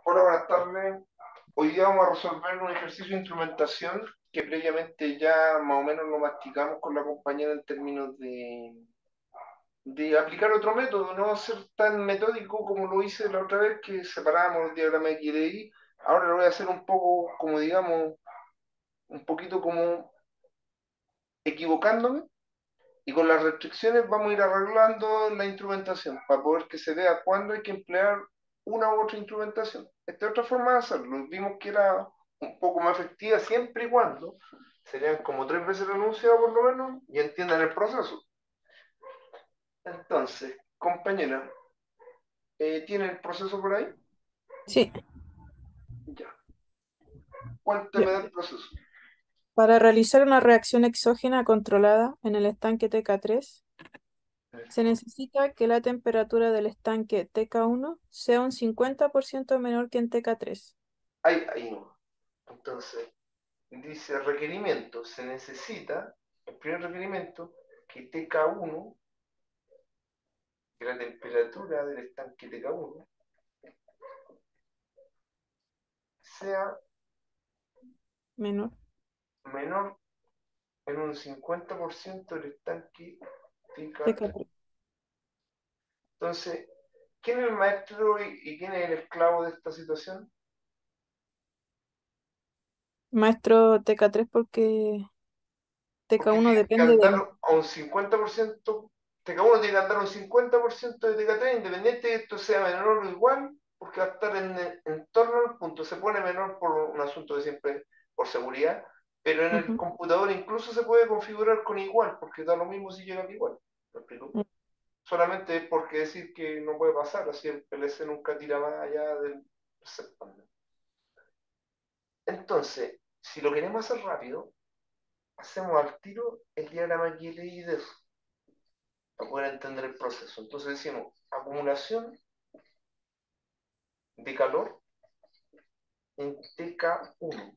Hola, buenas tardes. Hoy día vamos a resolver un ejercicio de instrumentación que previamente ya más o menos lo masticamos con la compañera en términos de aplicar otro método, no ser tan metódico como lo hice la otra vez que separábamos los diagramas de X y de Y. Ahora lo voy a hacer un poco, como digamos, un poquito como equivocándome y con las restricciones vamos a ir arreglando la instrumentación para poder que se vea cuándo hay que emplear una u otra instrumentación. Esta es otra forma de hacerlo. Vimos que era un poco más efectiva siempre y cuando serían como 3 veces el enunciado por lo menos y entiendan el proceso. Entonces, compañera, ¿tiene el proceso por ahí? Sí, Ya. ya. Cuénteme del proceso. Para realizar una reacción exógena controlada en el estanque TK3, se necesita que la temperatura del estanque TK1 sea un 50% menor que en TK3. Ahí no. Entonces, dice requerimiento. Se necesita, el primer requerimiento, que TK1, que la temperatura del estanque TK1 sea Menor. menor en un 50% del estanque TK3. TK3. Entonces, ¿quién es el maestro y quién es el esclavo de esta situación? Maestro TK3 porque Porque TK1 tiene que depende andar del... a un 50%, TK1 tiene que andar a un 50% de TK3, independiente de que esto sea menor o igual, porque va a estar en torno al punto. Se pone menor por un asunto de siempre, por seguridad, pero en el Ujú. computador incluso se puede configurar con igual, porque da lo mismo si llega a igual. ¿Me explico? Solamente es porque decir que no puede pasar, así el PLC nunca tira más allá del set point. Entonces, si lo queremos hacer rápido, hacemos al tiro el diagrama que leí de eso, para poder entender el proceso. Entonces decimos acumulación de calor en TK1.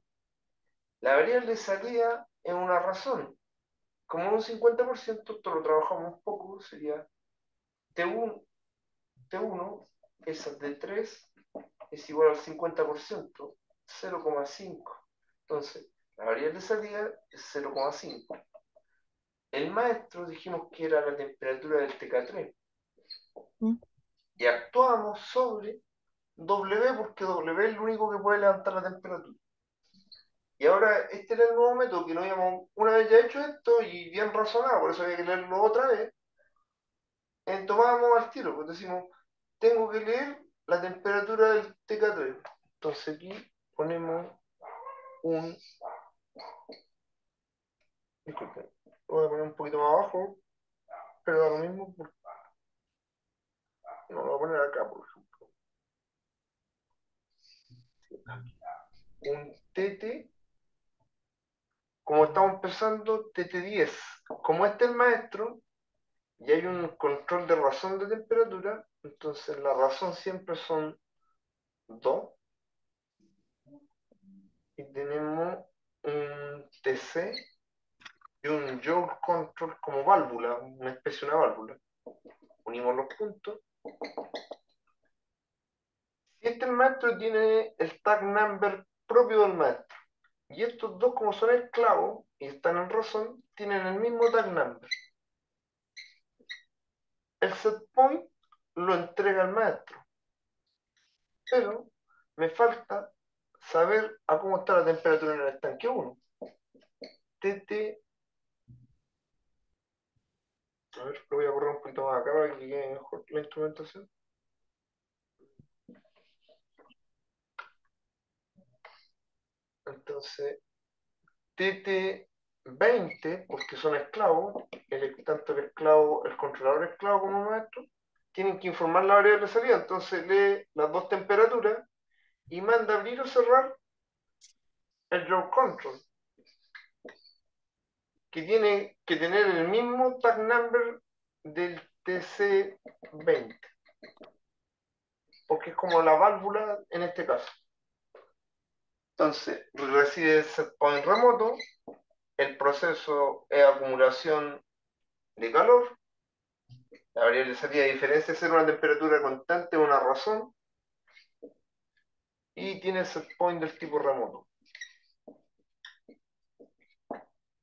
La variable de salida es una razón. Como un 50%, esto lo trabajamos un poco, sería T1, T1 esa de 3 es igual al 50%, 0,5. Entonces, la variable de salida es 0,5. El maestro dijimos que era la temperatura del TK3 Mm. y actuamos sobre W porque W es el único que puede levantar la temperatura. Y ahora este era el nuevo método que no habíamos una vez ya hecho esto y bien razonado, por eso había que leerlo otra vez. Tomábamos al tiro, pues decimos, tengo que leer la temperatura del TK3. Entonces aquí ponemos un, disculpen, voy a poner un poquito más abajo, pero da lo mismo, no lo voy a poner acá, por ejemplo. Un TT, como estamos empezando, TT10. Como este es el maestro, y hay un control de razón de temperatura, entonces la razón siempre son 2 y tenemos un TC y un yaw control como válvula, una especie de una válvula. Unimos los puntos. Si este el maestro tiene el tag number propio del maestro, y estos dos como son esclavos y están en razón, tienen el mismo tag number. El set point lo entrega el maestro, pero me falta saber a cómo está la temperatura en el estanque 1. TT, a ver, lo voy a correr un poquito más acá para que quede mejor la instrumentación. Entonces, TT20, porque son esclavos, tanto el esclavo, el controlador esclavo como el maestro, tienen que informar la variable de salida. Entonces lee las dos temperaturas y manda abrir o cerrar el draw control, que tiene que tener el mismo tag number del TC20, porque es como la válvula en este caso. Entonces, recibe el set point remoto, el proceso es acumulación de calor, la variable de salida de diferencia es ser una temperatura constante o una razón, y tiene el set point del tipo remoto.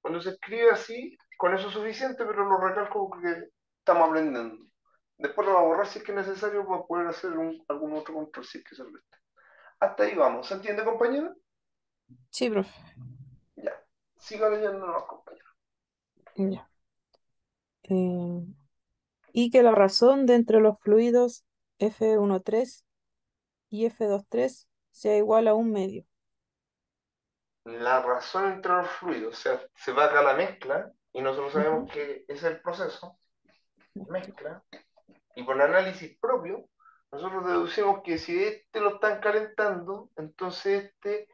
Cuando se escribe así, con eso es suficiente, pero lo recalco porque estamos aprendiendo. Después lo va a borrar si es que es necesario para poder hacer algún otro control si es que se requiere. Hasta ahí vamos. ¿Se entiende, compañero? Sí, profe. Ya. Siga leyendo los compañeros. Ya. Eh, y que la razón de entre los fluidos F13 y F23 sea igual a un medio. La razón entre los fluidos, o sea, se va acá la mezcla y nosotros sabemos Ujú. que ese es el proceso, mezcla, y por análisis propio, nosotros deducimos que si este lo están calentando, entonces este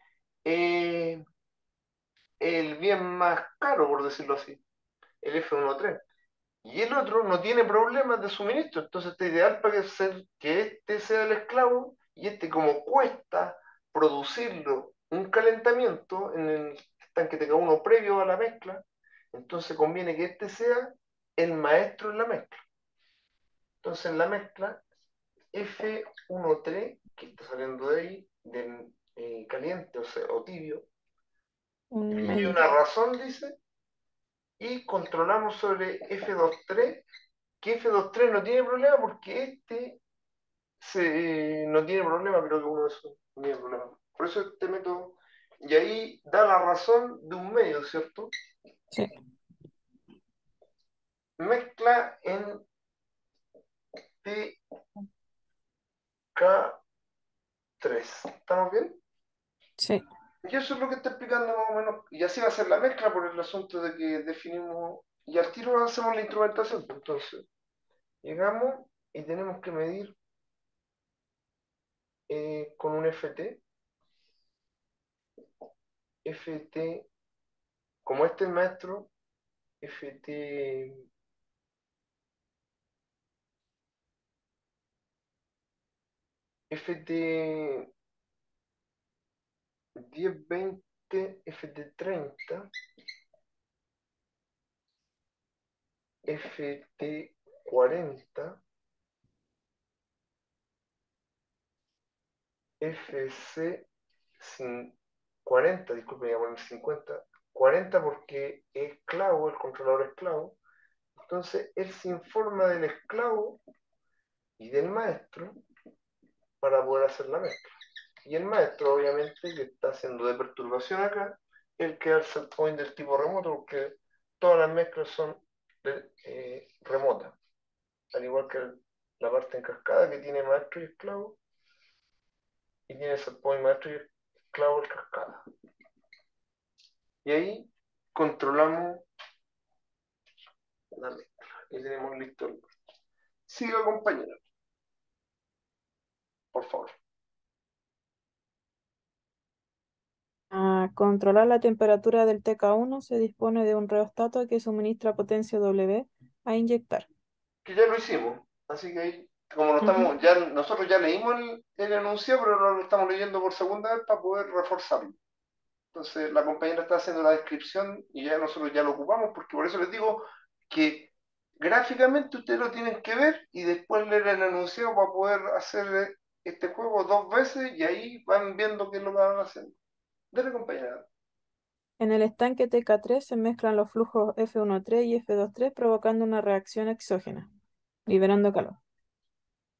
es el bien más caro, por decirlo así, el F13. Y el otro no tiene problemas de suministro, entonces está ideal para que este sea el esclavo y este como cuesta producirlo un calentamiento en el tanque TK1 previo a la mezcla, entonces conviene que este sea el maestro en la mezcla. Entonces en la mezcla F13, que está saliendo de ahí, del caliente o tibio, Un y medio. una razón dice, y controlamos sobre F23, que F23 no tiene problema porque este no tiene problema, creo que uno de esos no tiene problema. Por eso este método, y ahí da la razón de un medio, ¿cierto? Sí, Mezcla en TK3. ¿Estamos bien? sí. Y eso es lo que está explicando más o menos. Y así va a ser la mezcla por el asunto de que definimos, y al tiro hacemos la instrumentación. Entonces, llegamos y tenemos que medir con un FT, como este es maestro, FT, FT 10-20, FT30, FT40, FC40, disculpen, voy a poner 50, 40 porque es esclavo, el controlador esclavo. Entonces él se informa del esclavo y del maestro para poder hacer la mezcla. Y el maestro, obviamente, que está haciendo de perturbación acá, el que da el set point del tipo remoto, porque todas las mezclas son remotas, al igual que la parte en cascada que tiene maestro y esclavo, y tiene set point maestro y esclavo en cascada. Y ahí controlamos la mezcla. Y tenemos listo el... Siga, compañero, por favor. A controlar la temperatura del TK1 se dispone de un rheostato que suministra potencia W a inyectar. Que ya lo hicimos. Así que ahí, como lo Ujú. estamos, ya, nosotros ya leímos el enunciado, pero ahora lo estamos leyendo por segunda vez para poder reforzarlo. Entonces la compañera está haciendo la descripción y ya nosotros ya lo ocupamos, porque por eso les digo que gráficamente ustedes lo tienen que ver y después leer el enunciado para poder hacer este juego dos veces y ahí van viendo qué es lo que van haciendo. Dale, compañera. En el estanque TK3 se mezclan los flujos F13 y F23 provocando una reacción exógena, liberando calor.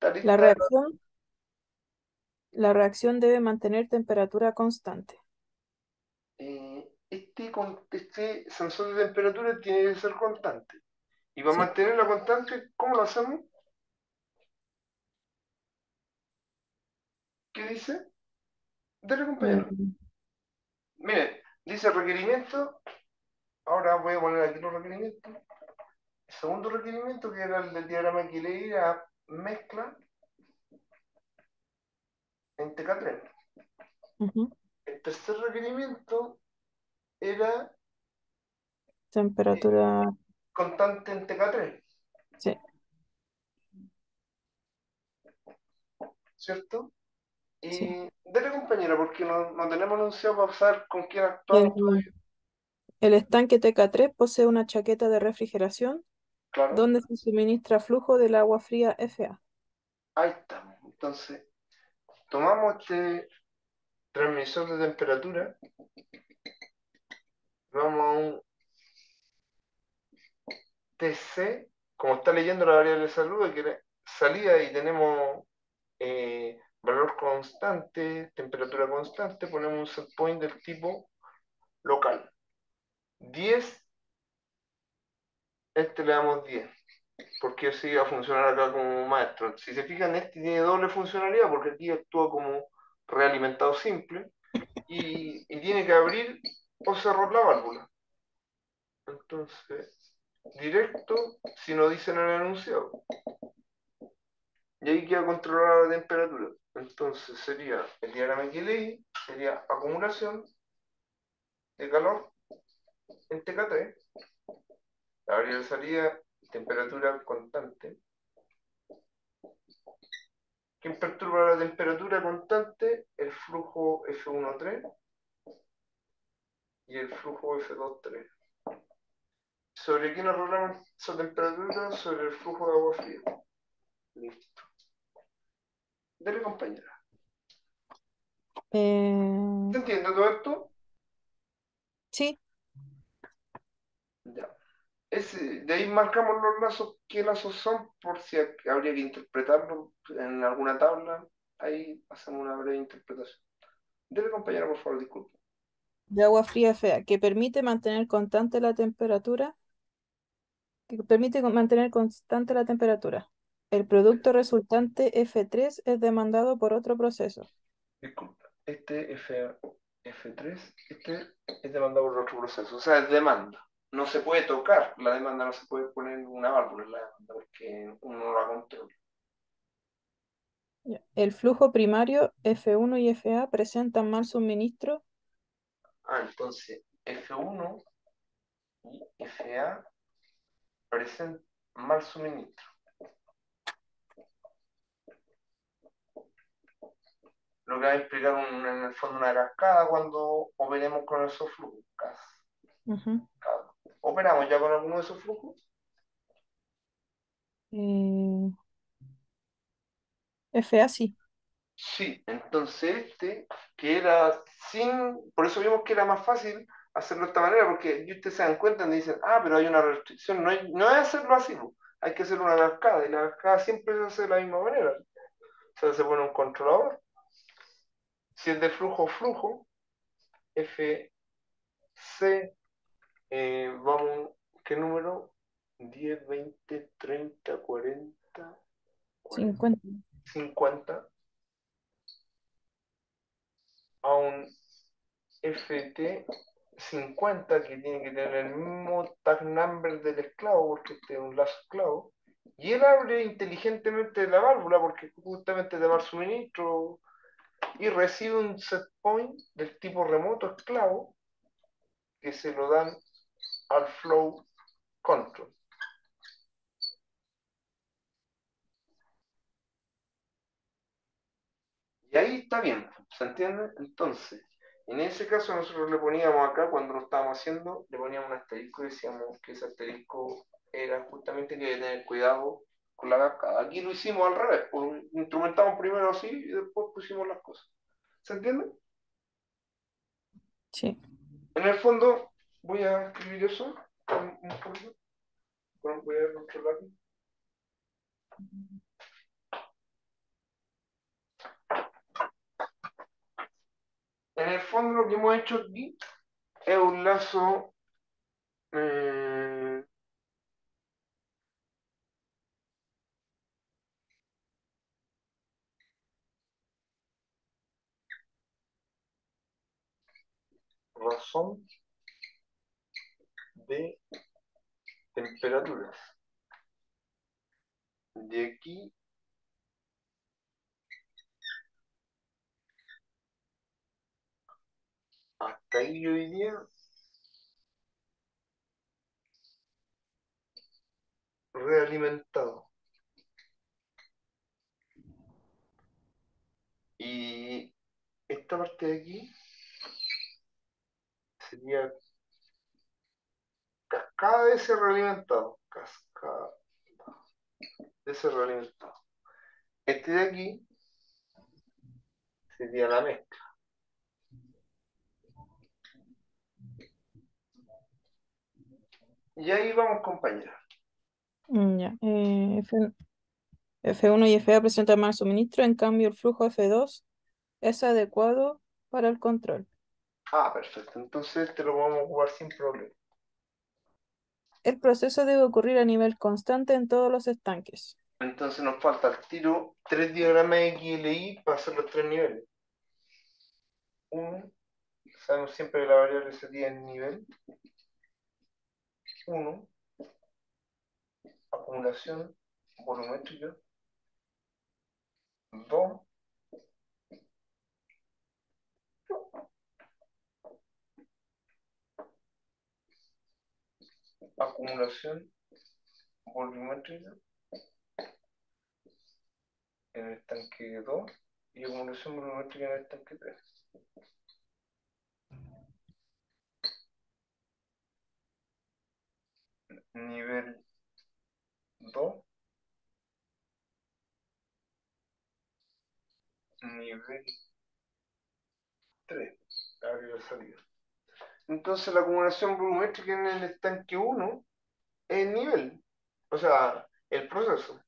¿Está La lista? reacción, la reacción debe mantener temperatura constante. Este sensor de temperatura tiene que ser constante. Y para Sí. mantenerla constante, ¿cómo lo hacemos? ¿Qué dice? Dale, Eh, compañero. Miren, dice requerimiento. Ahora voy a poner aquí los requerimientos. El segundo requerimiento, que era el del diagrama que leí, era mezcla en TK3. ujú. El tercer requerimiento era Temperatura, constante en TK3, sí. ¿cierto? Sí. Y dale, compañera, porque no tenemos anunciado para saber con quién El, actuamos todavía. el estanque TK3 posee una chaqueta de refrigeración Claro, donde se suministra flujo del agua fría FA. ahí estamos. Entonces, tomamos transmisor de temperatura, vamos a un TC, como está leyendo la variable de salud, que salida y tenemos valor constante, temperatura constante, ponemos un set point del tipo local. 10, este le damos 10, porque así va a funcionar acá como maestro. Si se fijan, este tiene doble funcionalidad, porque aquí actúa como realimentado simple y tiene que abrir o cerrar la válvula. Entonces, directo, si no dicen el enunciado. Y ahí queda controlada la temperatura. Entonces sería el diagrama que leí, sería acumulación de calor en TK3, la variable de salida, temperatura constante. ¿Quién perturba la temperatura constante? El flujo F1,3 y el flujo F2,3. ¿Sobre qué nos arreglamos esa temperatura? Sobre el flujo de agua fría. Listo. Dale, compañera. Eh, ¿Se entiende todo esto? sí, Ya. De ahí marcamos los lazos, qué lazos son, por si habría que interpretarlos en alguna tabla. Ahí hacemos una breve interpretación. Dele, compañera, por favor, disculpe. de agua fría fea, que permite mantener constante la temperatura, El producto resultante F3 es demandado por otro proceso. Disculpa. F3, este es demandado por otro proceso. O sea, es demanda. No se puede tocar. La demanda no se puede poner en una válvula en la demanda porque uno no la controla. Ya. El flujo primario F1 y FA presentan mal suministro. Entonces F1 y FA parecen mal suministro. Lo que va a implicar en el fondo una cascada cuando operemos con esos flujos. Ujú. ¿Operamos ya con alguno de esos flujos? Eh, FA sí. Sí, entonces que era por eso vimos que era más fácil hacerlo de esta manera, porque y ustedes se dan cuenta y dicen, pero hay una restricción, no es hacerlo así, hay que hacer una cascada, y la cascada siempre se hace de la misma manera. O sea, se pone un controlador, si es de flujo, FC, vamos, ¿qué número? 10, 20, 30, 40, 40, 50. 50, a un FT50 que tiene que tener el mismo tag number del esclavo, porque este es un lazo esclavo, y él abre inteligentemente la válvula, porque justamente es de mal suministro, y recibe un set point del tipo remoto esclavo, que se lo dan al flow control. Y ahí está bien, ¿se entiende? Entonces, en ese caso nosotros le poníamos acá, cuando lo estábamos haciendo, le poníamos un asterisco y decíamos que ese asterisco era justamente que hay que tener cuidado con la cascada. Aquí lo hicimos al revés, pues, instrumentamos primero así y después pusimos las cosas. ¿Se entiende? Sí. En el fondo, voy a escribir eso un poquito, voy a controlar. En el fondo lo que hemos hecho aquí es un lazo eh, razón de temperaturas. De aquí hasta ahí hoy día realimentado. Y esta parte de aquí sería cascada de ese realimentado. Cascada de ese realimentado. Este de aquí sería la mezcla. Y ahí vamos, compañera. Ya. F1 y FA presentan mal suministro, en cambio el flujo F2 es adecuado para el control. Ah, perfecto. Entonces te lo vamos a jugar sin problema. El proceso debe ocurrir a nivel constante en todos los estanques. Entonces nos falta al tiro tres diagramas XLI para hacer los tres niveles. Uno, sabemos siempre que la variable sería el nivel. Uno, acumulación volumétrica. Dos, acumulación volumétrica en el estanque 2 y acumulación volumétrica en el estanque 3. Nivel 2, nivel 3. Abre la salida. Entonces la acumulación volumétrica en el estanque 1 es el nivel. O sea, el proceso.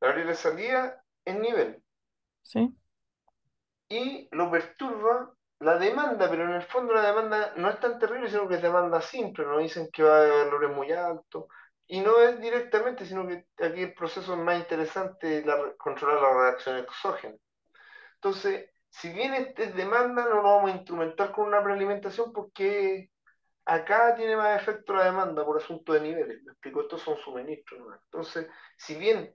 La abre la salida es nivel. ¿Sí? Y lo perturba la demanda, pero en el fondo la demanda no es tan terrible, sino que es demanda simple, no dicen que va a valores muy altos, y no es directamente, sino que aquí el proceso es más interesante, controlar la reacción exógena. Entonces, si bien este es demanda, no lo vamos a instrumentar con una prealimentación porque acá tiene más efecto la demanda por asunto de niveles. Me explico, estos son suministros, ¿no? Entonces, si bien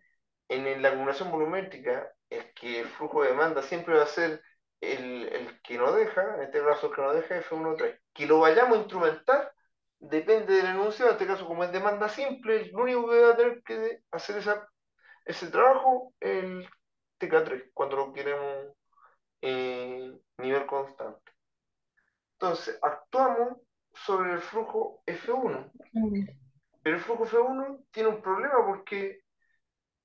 la acumulación volumétrica es que el flujo de demanda siempre va a ser el que no deja, en este caso el que no deja es F1.3, que lo vayamos a instrumentar depende del enunciado, en este caso como es demanda simple, lo único que va a tener que hacer ese trabajo es el TK3, cuando lo queremos nivel constante. Entonces, actuamos sobre el flujo F1. Mm. Pero el flujo F1 tiene un problema porque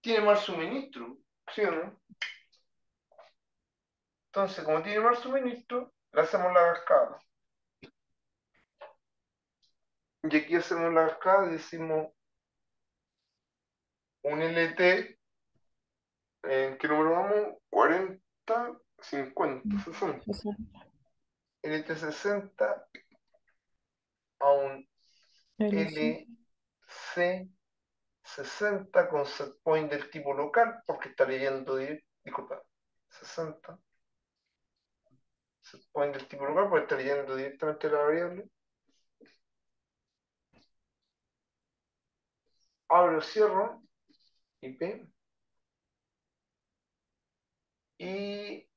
tiene mal suministro, ¿sí o no? Entonces, como tiene mal suministro, le hacemos la cascada. Y aquí hacemos la cascada y decimos un LT, ¿en qué número vamos? 40, 50, 60. Eso. LT 60 a un LC. LC 60 con set point del tipo local, porque está leyendo, disculpa, 60 set point del tipo local, porque está leyendo directamente la variable. Abro, cierro, IP, y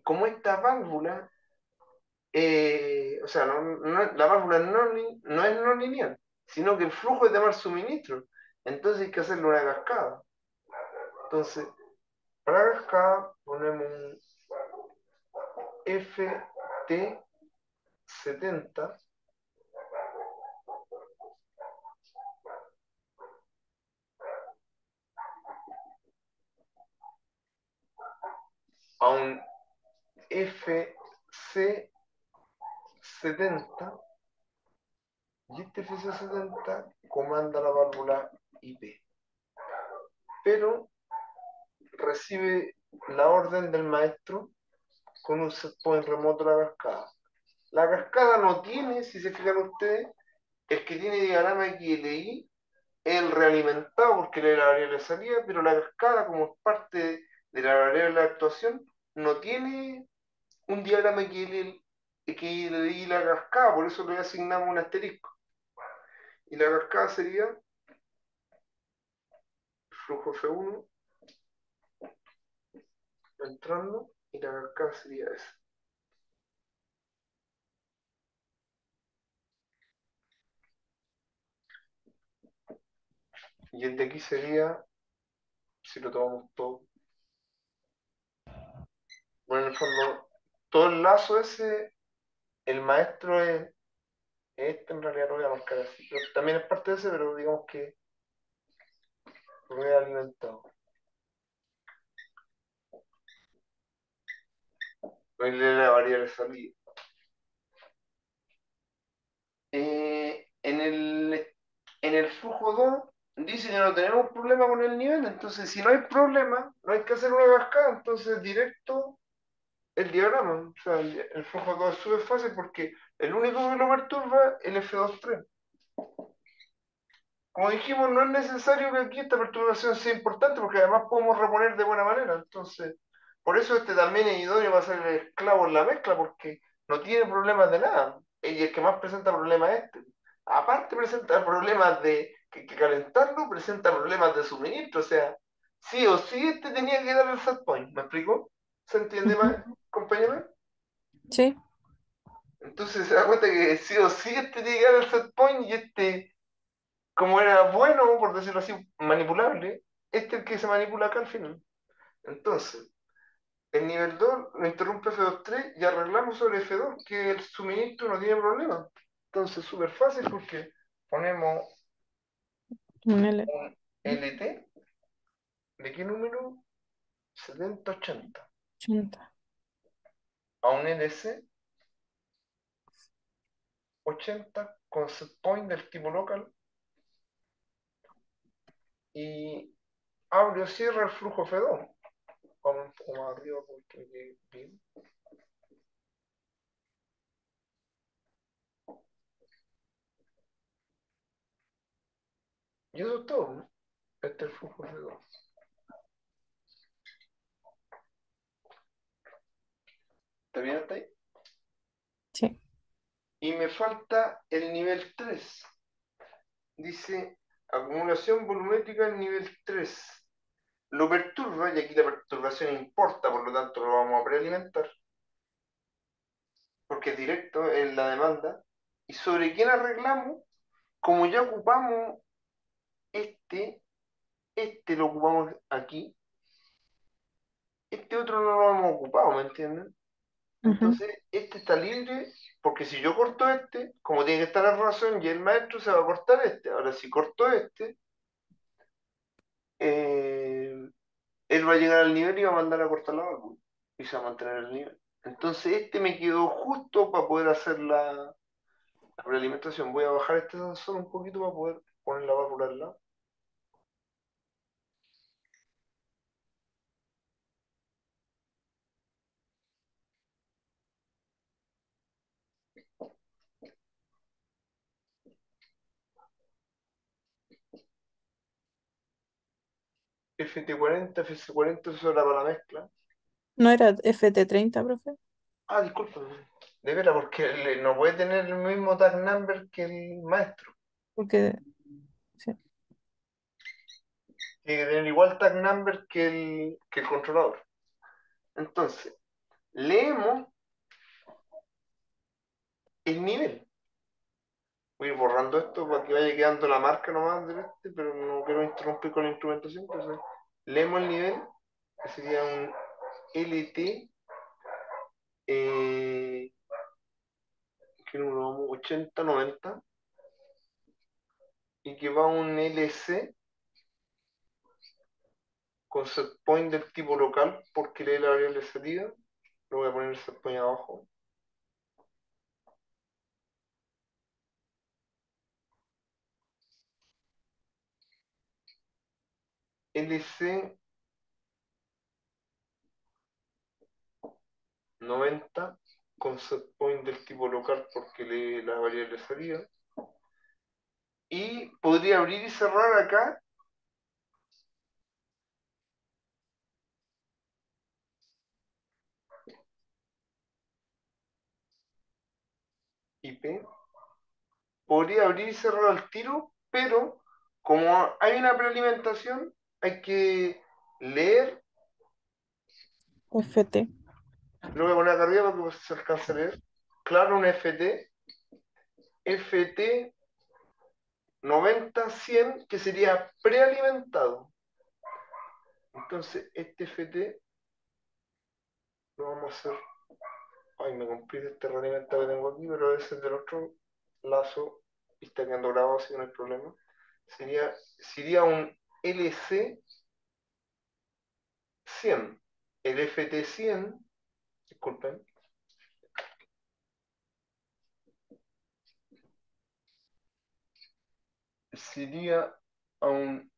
como esta válvula, o sea, la válvula no es no lineal, sino que el flujo es de mal suministro, entonces hay que hacerle una cascada. Entonces, para la cascada ponemos un FT70 a un FC70 y este FC70 comanda la válvula IP, pero recibe la orden del maestro con un set point remoto de la cascada. La cascada no tiene, si se fijan ustedes, el que tiene diagrama XLI es el realimentado porque le da la variable de salida, pero la cascada, como es parte de la variable de actuación, no tiene un diagrama XLI la cascada, por eso le asignamos un asterisco. Y la cascada sería flujo F1 entrando, y la cascada sería esa. Y el de aquí sería, si lo tomamos todo, bueno, en el fondo, todo el lazo ese, el maestro es este, en realidad lo voy a marcar así. Pero también es parte de ese, pero digamos que lo he alimentado. Voy a leer la variable salida. En el flujo 2 dice que no tenemos problema con el nivel, entonces si no hay problema, no hay que hacer una cascada, entonces directo el diagrama. O sea, el flujo 2 es súper fácil porque el único que lo perturba es el F2.3. Como dijimos, no es necesario que aquí esta perturbación sea importante porque además podemos reponer de buena manera. Entonces, por eso este también es idóneo para ser el esclavo en la mezcla porque no tiene problemas de nada. Y el que más presenta problemas es este. Aparte presenta problemas de que calentarlo, presenta problemas de suministro. O sea, sí o sí este tenía que dar el set point. ¿Me explico? ¿Se entiende Ujú. más, compañero? Sí, Entonces se da cuenta que sí o sí este tiene que dar el set point y este como era bueno, por decirlo así, manipulable, este es el que se manipula acá al final. Entonces, el nivel 2 lo interrumpe F2.3 y arreglamos sobre F2 que el suministro no tiene problema. Entonces, súper fácil porque ponemos un L. un LT, ¿de qué número? 7080. 80. A un LC 80 con set point del tipo local y abre o cierra el flujo F2. Vamos un poco más arriba porque me quede bien. Y eso es todo, ¿no? Este es el flujo F2. ¿Está bien hasta ahí? Sí. Y me falta el nivel 3. Dice acumulación volumétrica en nivel 3. Lo perturba, y aquí la perturbación importa, por lo tanto lo vamos a prealimentar, porque es directo en la demanda. ¿Y sobre quién arreglamos? Como ya ocupamos este, este lo ocupamos aquí, este otro no lo hemos ocupado, ¿me entienden? Ujú. Entonces, este está libre, porque si yo corto este, como tiene que estar en razón, y el maestro se va a cortar este. Ahora, si corto este, eh, él va a llegar al nivel y va a mandar a cortar la válvula y se va a mantener el nivel. Entonces este me quedó justo para poder hacer la realimentación. Voy a bajar este sensor un poquito para poder poner la válvula al lado. FT40, FC40, eso era para la mezcla. ¿No era FT30, profe? Ah, disculpa. De veras, porque no puede tener el mismo tag number que el maestro. Porque, sí. Tiene que tener igual tag number que el controlador. Entonces, leemos el nivel. Voy a ir borrando esto para que vaya quedando la marca nomás de este, pero no quiero interrumpir con la instrumentación. Entonces, leemos el nivel, que sería un LT, que número vamos, 80, 90, y que va a un LC con set point del tipo local, porque lee la variable de salida. Lo voy a poner el set point abajo. LC 90 con set point del tipo local porque lee la variable de salida. Y podría abrir y cerrar acá IP. Podría abrir y cerrar al tiro, pero como hay una prealimentación, hay que leer. FT. Lo voy a poner acá arriba para que se alcance a leer. Claro, un FT, FT 90-100, que sería prealimentado. Entonces, este FT lo vamos a hacer. Ay, me complica este realimentado que tengo aquí, pero ese es del otro lazo y está quedando grabado, así que no hay problema. Sería un LC 100. El FT 100, disculpen, sería a un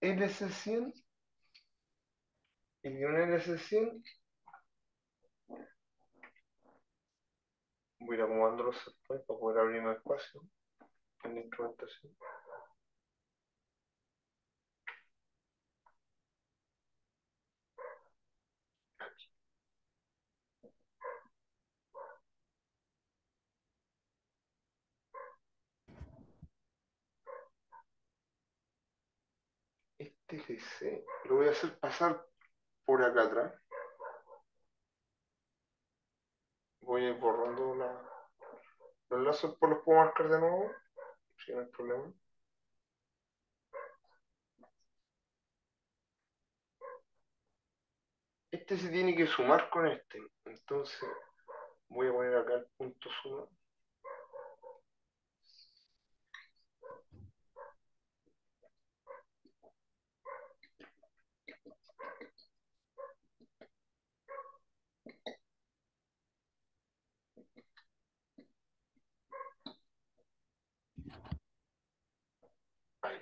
LC100 y de un LC100 voy a ir acomodando los setpoints para poder abrir más espacio en la instrumentación. Este LC lo voy a hacer pasar por acá atrás. Voy a ir borrando los lazos, por los puedo marcar de nuevo, si no hay problema. Este se tiene que sumar con este. Entonces voy a poner acá el punto suma. Ahí.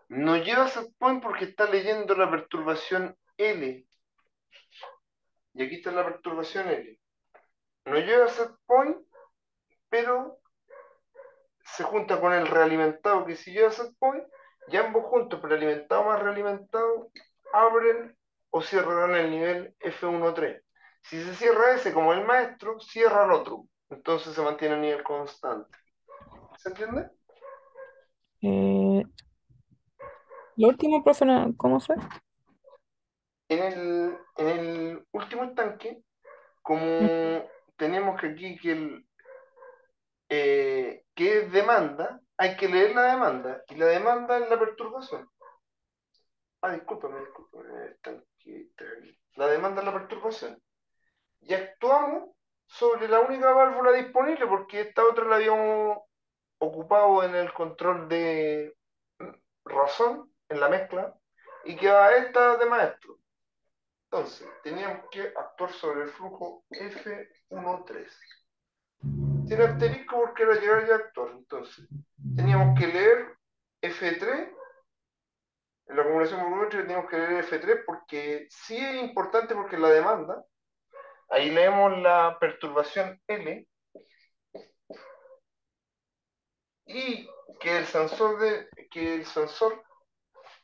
No lleva set point porque está leyendo la perturbación L. Y aquí está la perturbación L. No lleva set point, pero se junta con el realimentado que si lleva set point, y ambos juntos, prealimentado más realimentado, abren o cierran el nivel F1.3. Si se cierra ese como el maestro, cierra el otro. Entonces se mantiene a nivel constante. ¿Se entiende? Eh, lo último, profe, ¿cómo fue? En el último estanque, como tenemos que aquí que es demanda, hay que leer la demanda. Y la demanda es la perturbación. Ah, discúlpame, estanque. La demanda es la perturbación. Y actuamos sobre la única válvula disponible, porque esta otra la habíamos ocupado en el control de razón, en la mezcla, y queda esta de maestro. Entonces, teníamos que actuar sobre el flujo F13. Sin asterisco porque era llegar y actuar. Entonces, teníamos que leer F3, en la acumulación volumétrica teníamos que leer F3 porque sí es importante porque la demanda, ahí leemos la perturbación L y que el sensor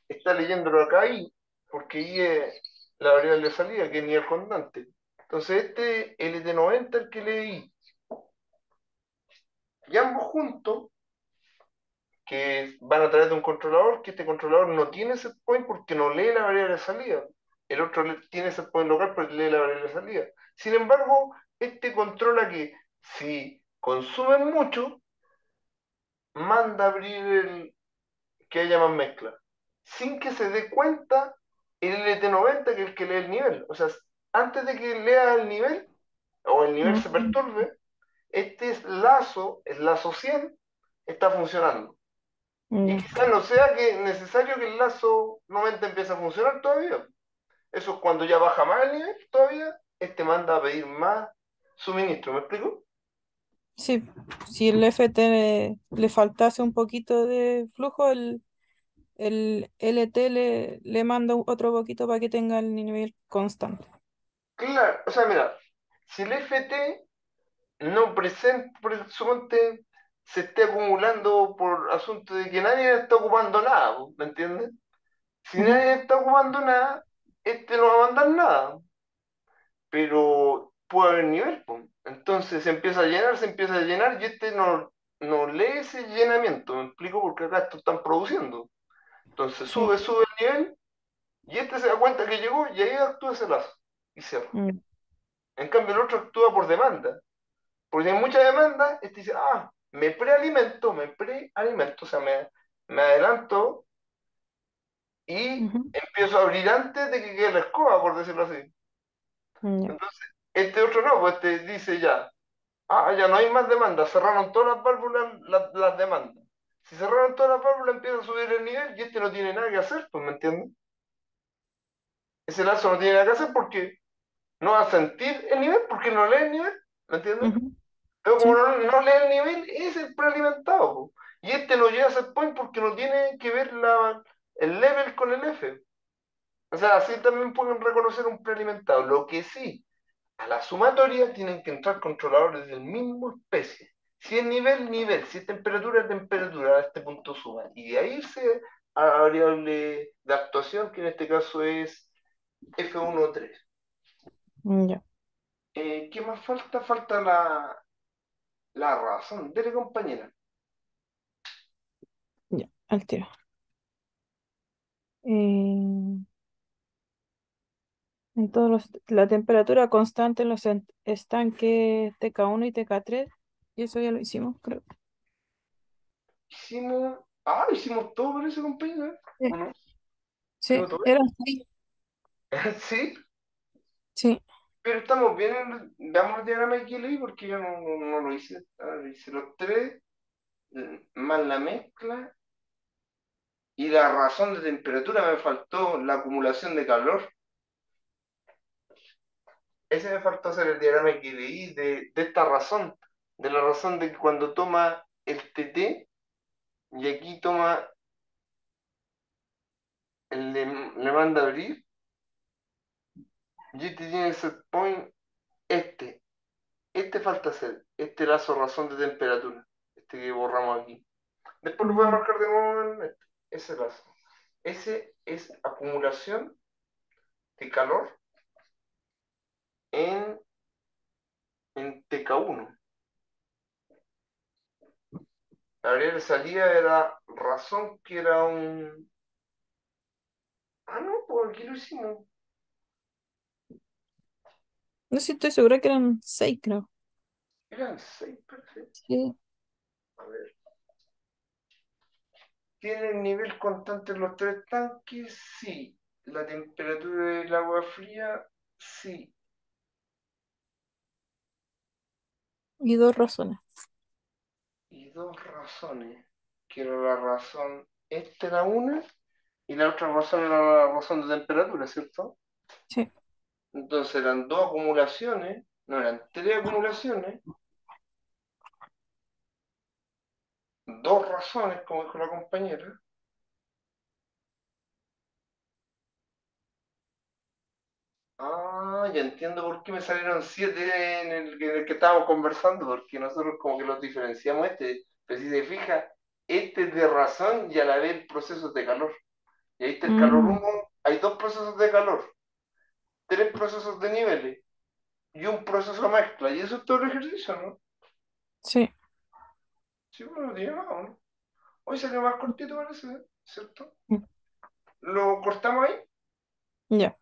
está leyéndolo acá ahí, porque ahí es la variable de salida, que es nivel constante. Entonces, este LT90 el que leí, y ambos juntos, que van a través de un controlador, que este controlador no tiene set point porque no lee la variable de salida. El otro tiene set point local porque lee la variable de salida. Sin embargo, este controla que si consumen mucho, manda a abrir que haya más mezcla, sin que se dé cuenta el LT90 que es el que lee el nivel. O sea, antes de que lea el nivel, o el nivel se Mm, perturbe, el lazo 100, está funcionando. Y ya. quizás no sea que necesario que el lazo 90 empiece a funcionar todavía. Eso es cuando ya baja más el nivel todavía, este manda a pedir más suministro, ¿me explico? Sí, si el FT le faltase un poquito de flujo, el LT le manda otro poquito para que tenga el nivel constante. Claro, o sea, mira, si el FT no presenta, suponte, se esté acumulando por asunto de que nadie está ocupando nada, ¿me entiendes? Si Ujú, nadie está ocupando nada, este no va a mandar nada, pero puede haber nivel, pues. Entonces se empieza a llenar y este no lee ese llenamiento, ¿me explico? Porque acá esto están produciendo. Entonces sí. sube el nivel y este se da cuenta que llegó y ahí actúa ese lazo y cierra. Mm, En cambio el otro actúa por demanda. Porque hay mucha demanda, este dice, me prealimento, o sea, me adelanto y ujú, empiezo a abrir antes de que quede la escoba, por decirlo así. ya. Entonces, este otro no, pues este dice ya no hay más demanda, cerraron todas las válvulas, las demandas. Si cerraron todas las válvulas, empieza a subir el nivel y este no tiene nada que hacer, pues, ¿me entiendes? Ese lazo no tiene nada que hacer porque no va a sentir el nivel, porque no lee el nivel, ¿me entiendes? Ujú, Pero como sí. no lee el nivel, es el prealimentado, po. Y este no llega a set point porque no tiene que ver el level con el F. O sea, así también pueden reconocer un prealimentado. Lo que sí, a la sumatoria tienen que entrar controladores del mismo especie. Si es nivel, nivel. Si es temperatura, temperatura. A este punto suma. Y de ahí irse a la variable de actuación, que en este caso es F1.3. Ya, ¿Qué más falta? Falta la razón. Dele, compañera. ya, al tiro. Eh, en todos la temperatura constante en los estanques TK1 y TK3, y eso ya lo hicimos, creo. Hicimos todo por eso, compañera. Sí, ¿O no? sí, ¿Hicimos todo eran seis. eso? Sí, Sí, pero estamos bien veamos el diagrama que leí porque yo no lo hice. Hice los tres, más la mezcla y la razón de temperatura. Me faltó la acumulación de calor. Ese me faltó hacer el diagrama que leí de esta razón. De la razón de que cuando toma el TT y aquí toma, le manda a abrir, y este tiene el set point, este. Este falta hacer, este lazo razón de temperatura, este que borramos aquí. Después lo voy a mm, marcar de nuevo en ese lazo. Ese es acumulación de calor en, en TK1. La variable de salida era razón, que era un... Ah, no, pues aquí lo hicimos. no sé si estoy segura que eran seis, creo. Eran 6, perfecto. Sí, A ver. ¿Tienen nivel constante en los tres tanques? Sí. La temperatura del agua fría, sí. y dos razones. Y dos razones. Que era la razón, esta era una, y la otra razón era la razón de temperatura, ¿cierto? Sí, Entonces eran dos acumulaciones, no eran tres acumulaciones, dos razones, como dijo la compañera. Ya entiendo por qué me salieron siete en el que estábamos conversando, porque nosotros como que los diferenciamos este. Pero si se fija, este es de razón y a la vez procesos de calor. Y ahí está el calor mm, 1, hay dos procesos de calor, tres procesos de niveles y un proceso mezcla. Y eso es todo el ejercicio, ¿no? sí, Sí, bueno, no tiene más, ¿no? Hoy salió más cortito, parece, ¿cierto? mm, ¿Lo cortamos ahí? ya.